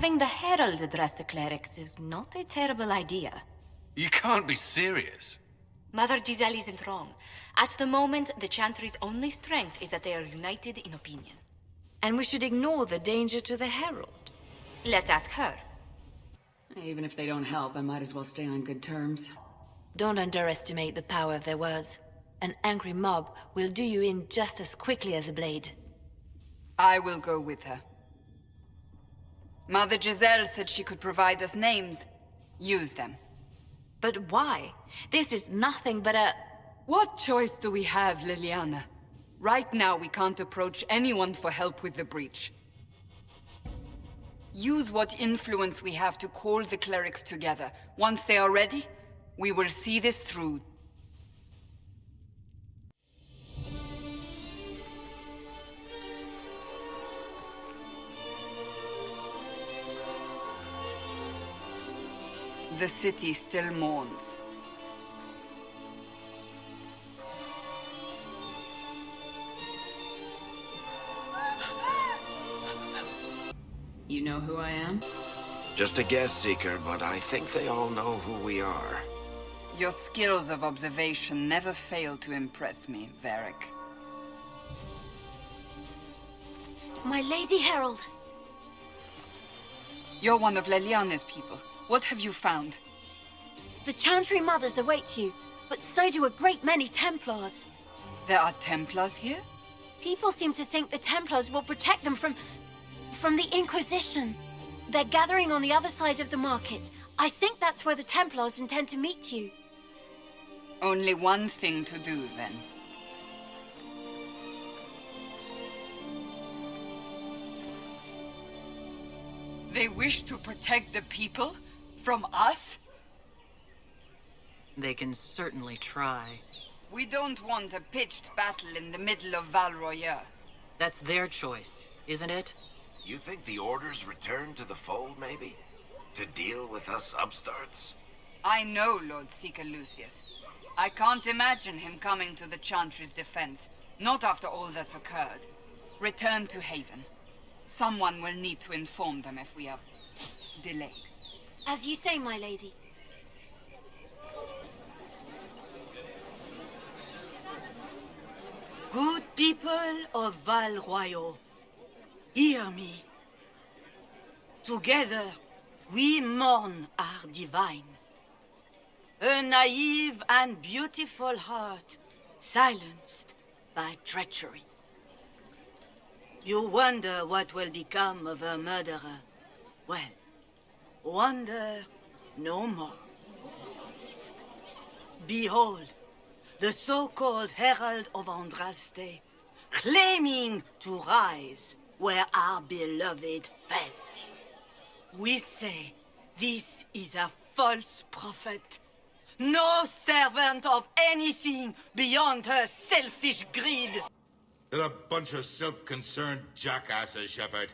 Having the Herald address the clerics is not a terrible idea. You can't be serious. Mother Giselle isn't wrong. At the moment, the Chantry's only strength is that they are united in opinion. And we should ignore the danger to the Herald. Let's ask her. Even if they don't help, I might as well stay on good terms. Don't underestimate the power of their words. An angry mob will do you in just as quickly as a blade. I will go with her. Mother Giselle said she could provide us names. Use them. But why? This is nothing but a... What choice do we have, Liliana? Right now, we can't approach anyone for help with the breach. Use what influence we have to call the clerics together. Once they are ready, we will see this through. The city still mourns. You know who I am? Just a guess, Seeker, but I think they all know who we are. Your skills of observation never fail to impress me, Varric. My Lady Herald! You're one of Leliana's people. What have you found? The Chantry Mothers await you, but so do a great many Templars. There are Templars here? People seem to think the Templars will protect them from the Inquisition. They're gathering on the other side of the market. I think that's where the Templars intend to meet you. Only one thing to do, then. They wish to protect the people? From us? They can certainly try. We don't want a pitched battle in the middle of Val Royer. That's their choice, isn't it? You think the Order's return to the fold, maybe? To deal with us upstarts? I know Lord Seeker Lucius. I can't imagine him coming to the Chantry's defense. Not after all that's occurred. Return to Haven. Someone will need to inform them if we are delayed. As you say, my lady. Good people of Val Royal, hear me. Together, we mourn our divine. A naive and beautiful heart, silenced by treachery. You wonder what will become of a murderer. Well, wonder no more. Behold, the so-called Herald of Andraste, claiming to rise where our beloved fell. We say this is a false prophet, no servant of anything beyond her selfish greed. They're a bunch of self-concerned jackasses, Shepard.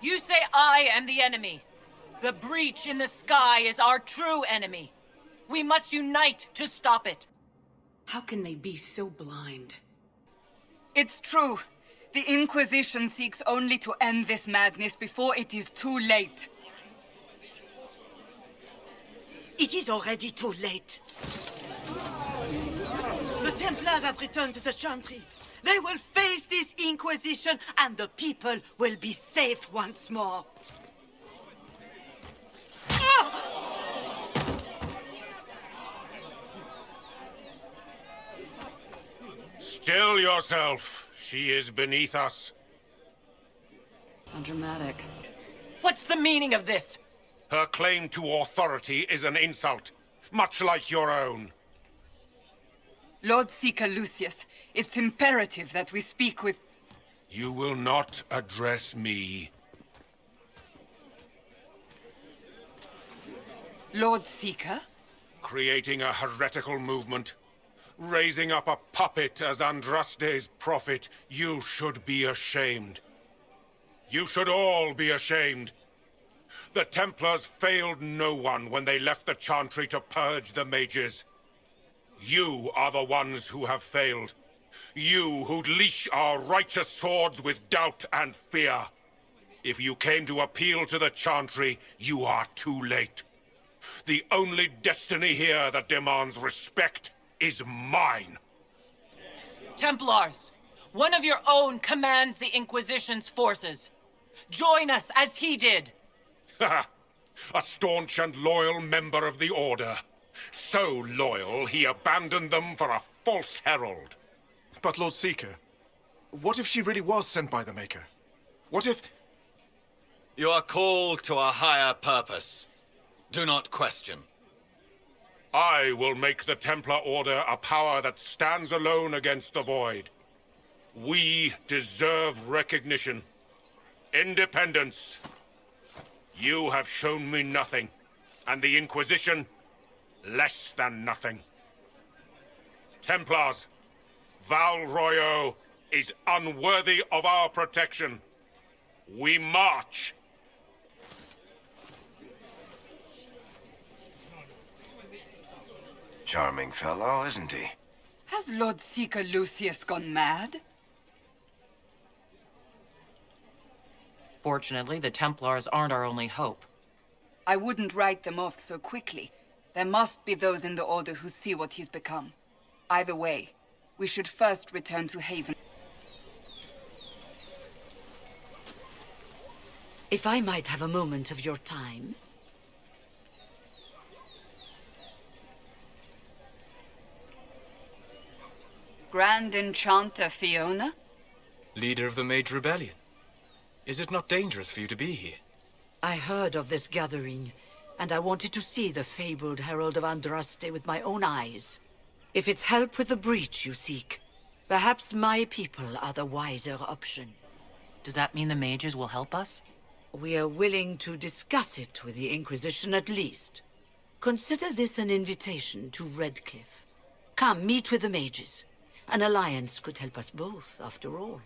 You say I am the enemy. The breach in the sky is our true enemy. We must unite to stop it. How can they be so blind? It's true. The Inquisition seeks only to end this madness before it is too late. It is already too late. The Templars have returned to the Chantry. They will face this Inquisition, and the people will be safe once more. Still yourself. She is beneath us. How dramatic. What's the meaning of this? Her claim to authority is an insult, much like your own. Lord Seeker Lucius, it's imperative that we speak with... You will not address me. Lord Seeker? Creating a heretical movement. Raising up a puppet as Andraste's prophet. You should be ashamed. You should all be ashamed. The Templars failed no one when they left the Chantry to purge the mages. You are the ones who have failed. You who leash our righteous swords with doubt and fear. If you came to appeal to the Chantry, you are too late. The only destiny here that demands respect is mine. Templars, one of your own commands the Inquisition's forces. Join us as he did. A staunch and loyal member of the Order. So loyal, he abandoned them for a false herald. But Lord Seeker, what if she really was sent by the Maker? What if... You are called to a higher purpose. Do not question. I will make the Templar Order a power that stands alone against the Void. We deserve recognition. Independence. You have shown me nothing, and the Inquisition, less than nothing. Templars, Val Royo is unworthy of our protection. We march. Charming fellow, isn't he? Has Lord Seeker Lucius gone mad? Fortunately, the Templars aren't our only hope. I wouldn't write them off so quickly. There must be those in the Order who see what he's become. Either way, we should first return to Haven. If I might have a moment of your time. Grand Enchanter Fiona? Leader of the Mage Rebellion. Is it not dangerous for you to be here? I heard of this gathering, and I wanted to see the fabled Herald of Andraste with my own eyes. If it's help with the breach you seek, perhaps my people are the wiser option. Does that mean the mages will help us? We are willing to discuss it with the Inquisition at least. Consider this an invitation to Redcliffe. Come, meet with the mages. An alliance could help us both, after all.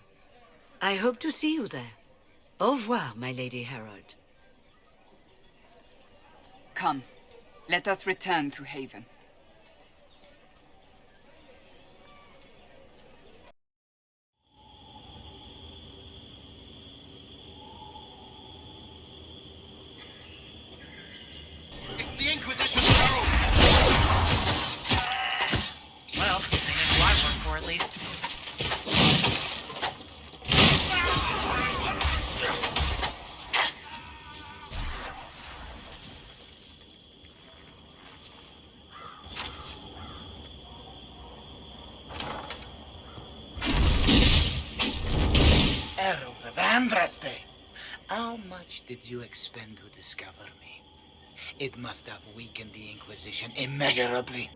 I hope to see you there. Au revoir, my Lady Herald. Come, let us return to Haven. It's the Inquisition Herald! Well, they know who I work for, at least. Herald of Andraste, how much did you expend to discover me? It must have weakened the Inquisition immeasurably.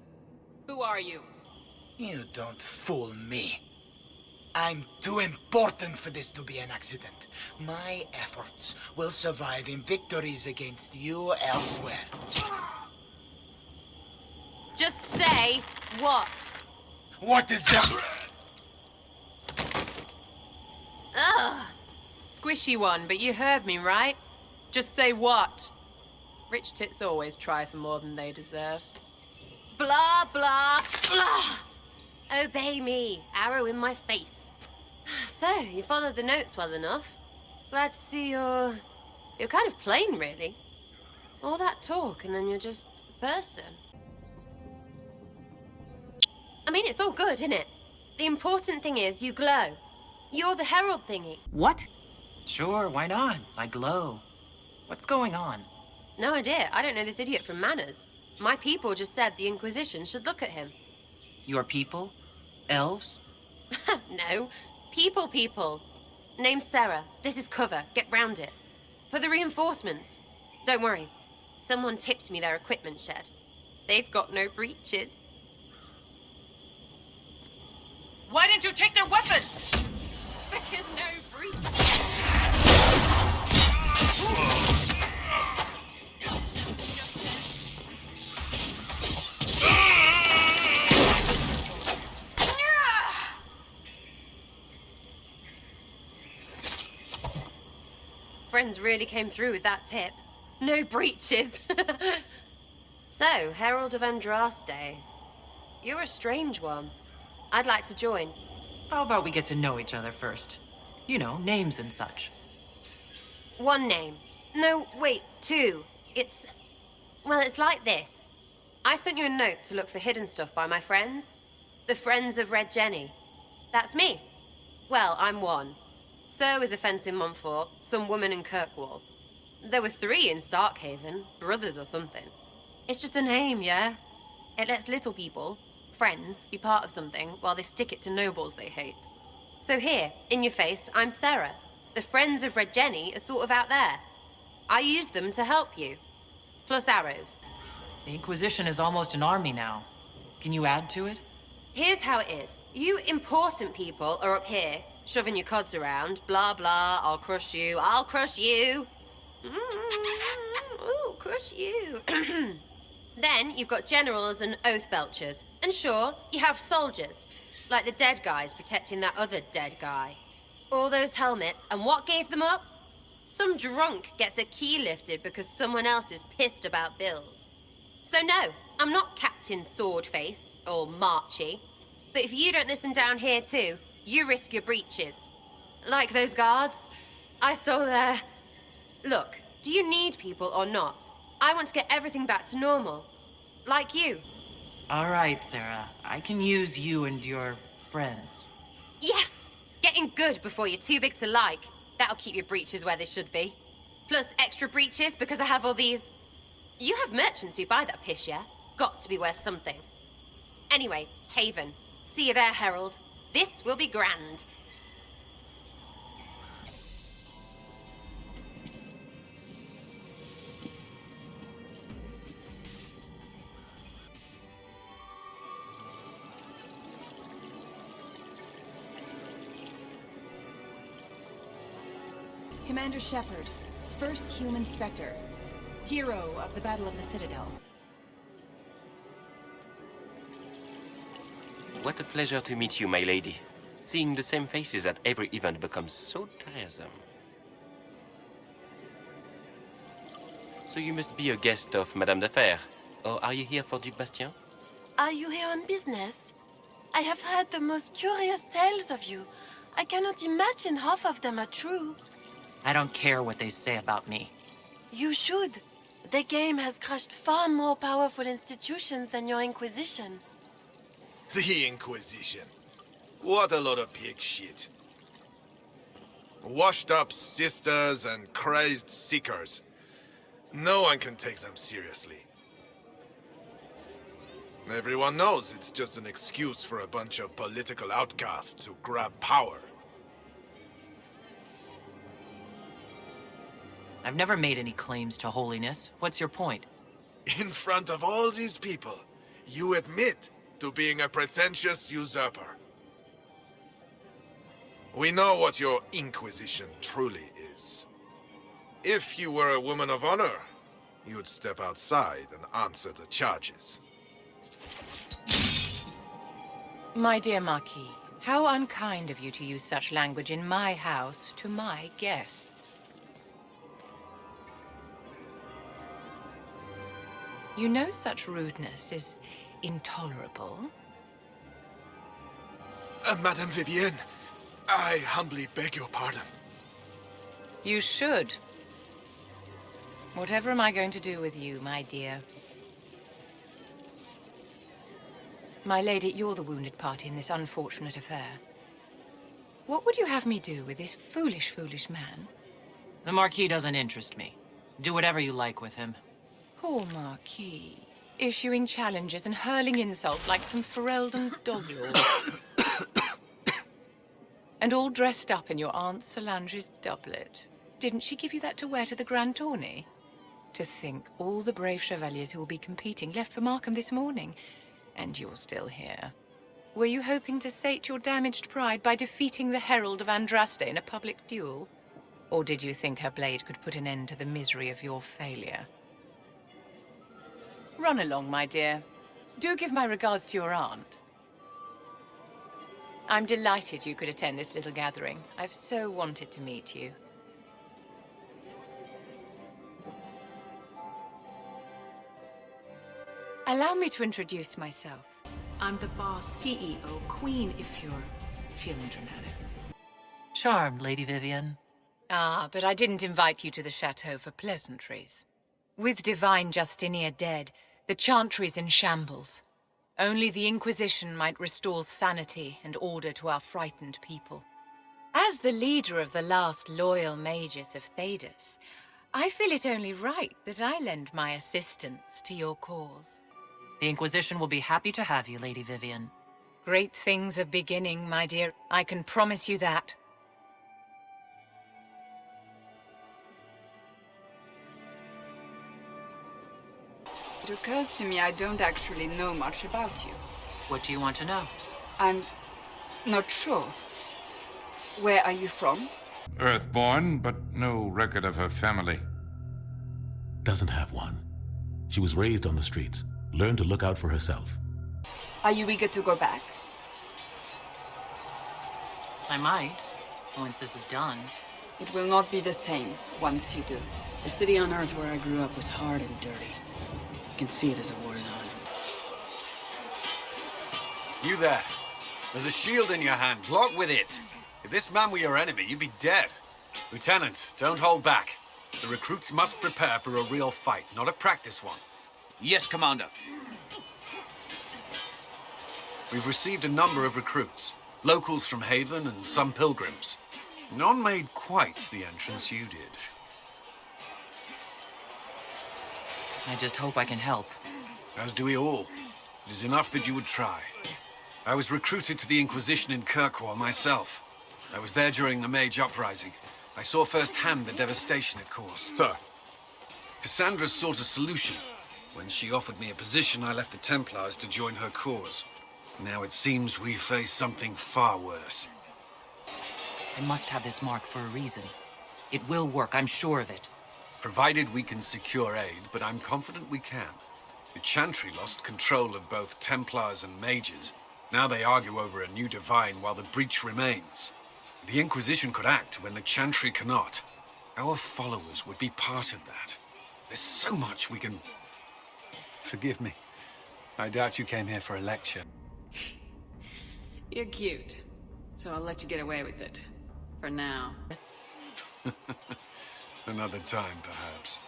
Who are you? You don't fool me. I'm too important for this to be an accident. My efforts will survive in victories against you elsewhere. Just say what? What is that? Ugh. Squishy one, but you heard me, right? Just say what? Rich tits always try for more than they deserve. Blah, blah, blah. Obey me. Arrow in my face. So, you followed the notes well enough. Glad to see you're kind of plain, really. All that talk, and then you're just a person. I mean, it's all good, isn't it? The important thing is you glow. You're the herald thingy. What? Sure, why not? I glow. What's going on? No idea. I don't know this idiot from Manners. My people just said the Inquisition should look at him. Your people? Elves? No. People. Name's Sarah. This is cover. Get round it. For the reinforcements. Don't worry. Someone tipped me their equipment shed. They've got no breaches. Why didn't you take their weapons? Because no breach. Friends really came through with that tip. No breaches. So, Herald of Andraste. You're a strange one. I'd like to join. How about we get to know each other first? You know, names and such. One name. No, wait, two. Well, it's like this. I sent you a note to look for hidden stuff by my friends. The Friends of Red Jenny. That's me. Well, I'm one. So is a fence in Montfort, some woman in Kirkwall. There were 3 in Starkhaven, brothers or something. It's just a name, yeah? It lets little people, friends, be part of something while they stick it to nobles they hate. So here, in your face, I'm Sarah. The Friends of Red Jenny are sort of out there. I use them to help you. Plus arrows. The Inquisition is almost an army now. Can you add to it? Here's how it is. You important people are up here, shoving your cods around. Blah, blah, I'll crush you, I'll crush you. Ooh, crush you. Then you've got generals and oath belchers. And sure, you have soldiers. Like the dead guys protecting that other dead guy. All those helmets, and what gave them up? Some drunk gets a key lifted because someone else is pissed about bills. So no, I'm not Captain Swordface, or Marchy. But if you don't listen down here too, you risk your breeches. Like those guards, I stole their... Look, do you need people or not? I want to get everything back to normal. Like you. All right, Sarah. I can use you and your friends. Yes! Getting good before you're too big to like. That'll keep your breeches where they should be. Plus extra breeches because I have all these... You have merchants who buy that piss, yeah? Got to be worth something. Anyway, Haven. See you there, Herald. This will be grand. Commander Shepard, first human Spectre, hero of the Battle of the Citadel. What a pleasure to meet you, my lady. Seeing the same faces at every event becomes so tiresome. So you must be a guest of Madame de Fer, or are you here for Duc Bastien? Are you here on business? I have heard the most curious tales of you. I cannot imagine half of them are true. I don't care what they say about me. You should. The game has crushed far more powerful institutions than your Inquisition. The Inquisition. What a lot of pig shit. Washed up sisters and crazed seekers. No one can take them seriously. Everyone knows it's just an excuse for a bunch of political outcasts to grab power. I've never made any claims to holiness. What's your point? In front of all these people, you admit to being a pretentious usurper. We know what your Inquisition truly is. If you were a woman of honor, you'd step outside and answer the charges. My dear Marquis, how unkind of you to use such language in my house to my guests. You know such rudeness is intolerable. Madame Vivienne, I humbly beg your pardon. You should. Whatever am I going to do with you, my dear? My lady, you're the wounded party in this unfortunate affair. What would you have me do with this foolish, foolish man? The Marquis doesn't interest me. Do whatever you like with him. Poor Marquis. Issuing challenges and hurling insults like some Ferelden doglord. And all dressed up in your Aunt Solange's doublet. Didn't she give you that to wear to the Grand Tourney? To think all the brave chevaliers who will be competing left for Markham this morning, and you're still here. Were you hoping to sate your damaged pride by defeating the Herald of Andraste in a public duel? Or did you think her blade could put an end to the misery of your failure? Run along, my dear. Do give my regards to your aunt. I'm delighted you could attend this little gathering. I've so wanted to meet you. Allow me to introduce myself. I'm the boss CEO, Queen, if you're feeling dramatic. Charmed, Lady Vivienne. Ah, but I didn't invite you to the chateau for pleasantries. With Divine Justinia dead, the Chantry's in shambles. Only the Inquisition might restore sanity and order to our frightened people. As the leader of the last loyal mages of Thedas, I feel it only right that I lend my assistance to your cause. The Inquisition will be happy to have you, Lady Vivian. Great things are beginning, my dear. I can promise you that. It occurs to me I don't actually know much about you. What do you want to know? I'm not sure. Where are you from? Earthborn, but no record of her family. Doesn't have one. She was raised on the streets. Learned to look out for herself. Are you eager to go back? I might, once this is done. It will not be the same once you do. The city on Earth where I grew up was hard and dirty. You can see it as a war zone. You there. There's a shield in your hand. Block with it. If this man were your enemy, you'd be dead. Lieutenant, don't hold back. The recruits must prepare for a real fight, not a practice one. Yes, Commander. We've received a number of recruits. Locals from Haven and some pilgrims. None made quite the entrance you did. I just hope I can help. As do we all. It is enough that you would try. I was recruited to the Inquisition in Kirkwall myself. I was there during the Mage Uprising. I saw firsthand the devastation it caused. Sir. Cassandra sought a solution. When she offered me a position, I left the Templars to join her cause. Now it seems we face something far worse. I must have this mark for a reason. It will work, I'm sure of it. Provided we can secure aid, but I'm confident we can. The Chantry lost control of both Templars and Mages. Now they argue over a new divine while the breach remains. The Inquisition could act when the Chantry cannot. Our followers would be part of that. There's so much we can... Forgive me. I doubt you came here for a lecture. You're cute, so I'll let you get away with it. For now. Another time, perhaps.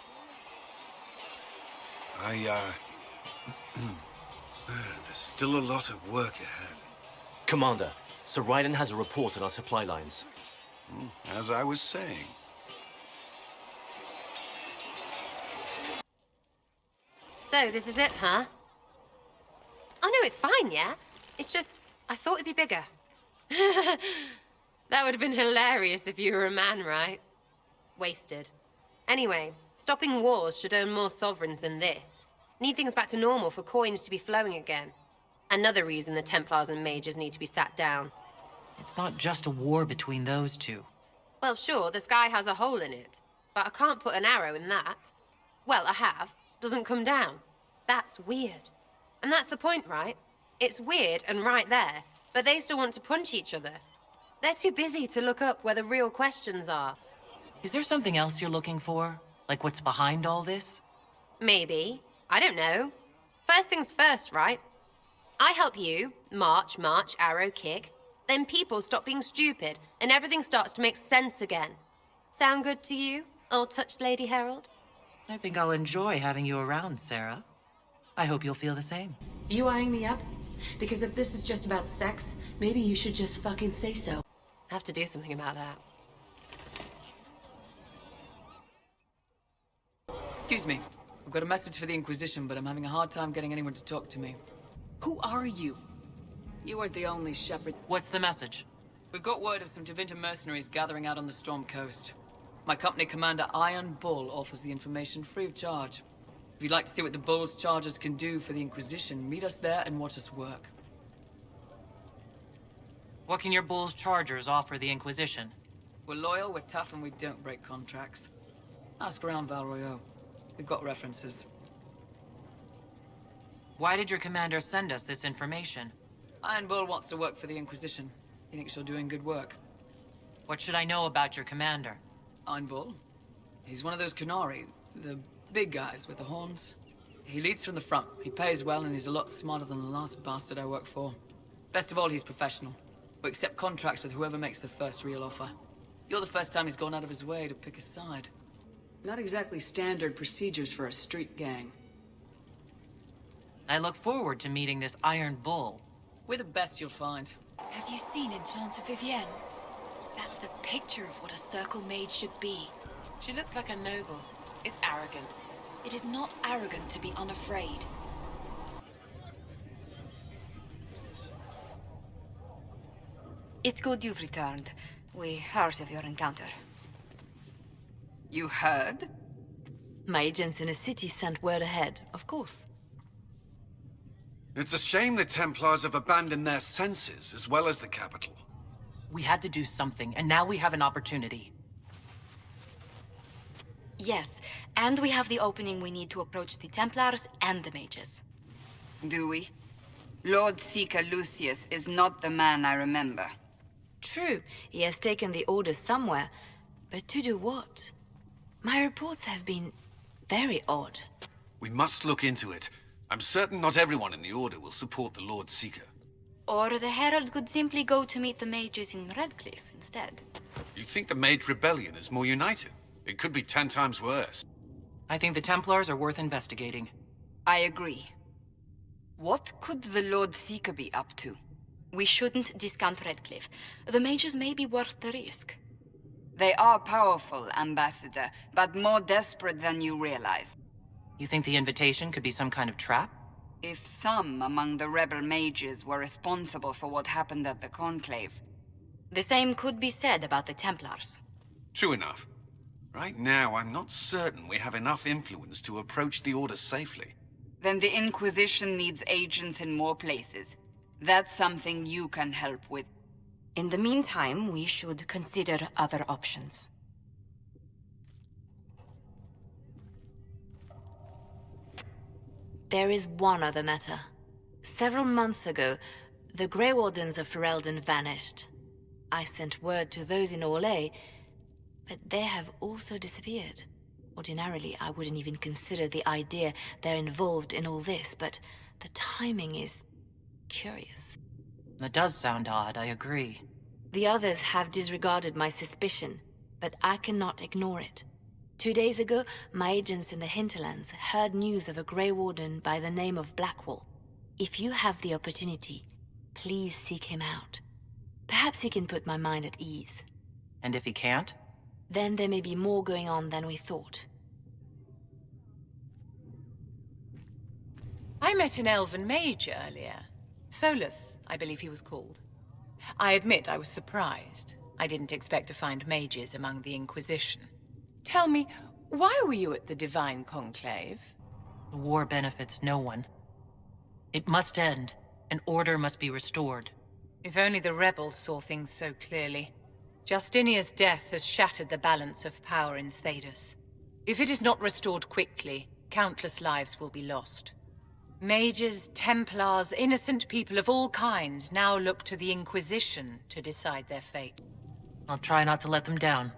There's still a lot of work ahead. Commander, Sir Raiden has a report on our supply lines. As I was saying. So, this is it, huh? Oh, no, it's fine, yeah? It's just, I thought it'd be bigger. That would have been hilarious if you were a man, right? Wasted. Anyway, stopping wars should own more sovereigns than this. Need things back to normal for coins to be flowing again. Another reason the Templars and Mages need to be sat down. It's not just a war between those two. Well, sure, the sky has a hole in it. But I can't put an arrow in that. Well, I have. Doesn't come down. That's weird. And that's the point, right? It's weird and right there, but they still want to punch each other. They're too busy to look up where the real questions are. Is there something else you're looking for? Like what's behind all this? Maybe. I don't know. First things first, right? I help you, march, arrow, kick. Then people stop being stupid, and everything starts to make sense again. Sound good to you, all-touched Lady Herald? I think I'll enjoy having you around, Sarah. I hope you'll feel the same. You eyeing me up? Because if this is just about sex, maybe you should just fucking say so. I have to do something about that. Excuse me. I've got a message for the Inquisition, but I'm having a hard time getting anyone to talk to me. Who are you? You aren't the only Shepard. What's the message? We've got word of some Tevinter mercenaries gathering out on the Storm Coast. My company commander, Iron Bull, offers the information free of charge. If you'd like to see what the Bull's charges can do for the Inquisition, meet us there and watch us work. What can your Bull's Chargers offer the Inquisition? We're loyal, we're tough, and we don't break contracts. Ask around Val Royeaux. We've got references. Why did your commander send us this information? Iron Bull wants to work for the Inquisition. He thinks you're doing good work. What should I know about your commander? Iron Bull? He's one of those Kunari, the big guys with the horns. He leads from the front. He pays well, and he's a lot smarter than the last bastard I worked for. Best of all, he's professional. We accept contracts with whoever makes the first real offer. You're the first time he's gone out of his way to pick a side. Not exactly standard procedures for a street gang. I look forward to meeting this Iron Bull. We're the best you'll find. Have you seen Enchanter Vivienne? That's the picture of what a circle mage should be. She looks like a noble. It's arrogant. It is not arrogant to be unafraid. It's good you've returned. We heard of your encounter. You heard? My agents in the city sent word ahead, of course. It's a shame the Templars have abandoned their senses, as well as the capital. We had to do something, and now we have an opportunity. Yes, and we have the opening we need to approach the Templars and the mages. Do we? Lord Seeker Lucius is not the man I remember. True, he has taken the orders somewhere, but to do what? My reports have been very odd. We must look into it. I'm certain not everyone in the Order will support the Lord Seeker. Or the Herald could simply go to meet the mages in Redcliffe instead. You think the Mage Rebellion is more united? It could be 10 times worse. I think the Templars are worth investigating. I agree. What could the Lord Seeker be up to? We shouldn't discount Redcliffe. The mages may be worth the risk. They are powerful, Ambassador, but more desperate than you realize. You think the invitation could be some kind of trap? If some among the rebel mages were responsible for what happened at the Conclave. The same could be said about the Templars. True enough. Right now, I'm not certain we have enough influence to approach the Order safely. Then the Inquisition needs agents in more places. That's something you can help with. In the meantime, we should consider other options. There is one other matter. Several months ago, the Grey Wardens of Ferelden vanished. I sent word to those in Orlais, but they have also disappeared. Ordinarily, I wouldn't even consider the idea they're involved in all this, but the timing is curious. That does sound odd, I agree. The others have disregarded my suspicion, but I cannot ignore it. 2 days ago, my agents in the hinterlands heard news of a Grey Warden by the name of Blackwall. If you have the opportunity, please seek him out. Perhaps he can put my mind at ease. And if he can't? Then there may be more going on than we thought. I met an elven mage earlier. Solus, I believe he was called. I admit I was surprised. I didn't expect to find mages among the Inquisition. Tell me, why were you at the Divine Conclave? The war benefits no one. It must end, and order must be restored. If only the rebels saw things so clearly. Justinia's death has shattered the balance of power in Thedas. If it is not restored quickly, countless lives will be lost. Mages, Templars, innocent people of all kinds now look to the Inquisition to decide their fate. I'll try not to let them down.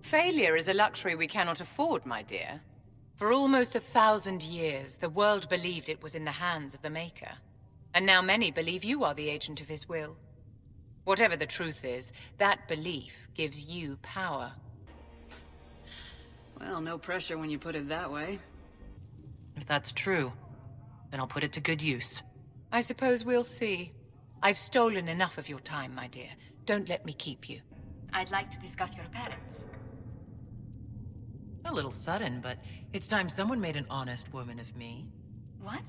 Failure is a luxury we cannot afford, my dear. For almost 1,000 years, the world believed it was in the hands of the Maker. And now many believe you are the agent of his will. Whatever the truth is, that belief gives you power. Well, no pressure when you put it that way. If that's true, then I'll put it to good use. I suppose we'll see. I've stolen enough of your time, my dear. Don't let me keep you. I'd like to discuss your parents. A little sudden, but it's time someone made an honest woman of me. What?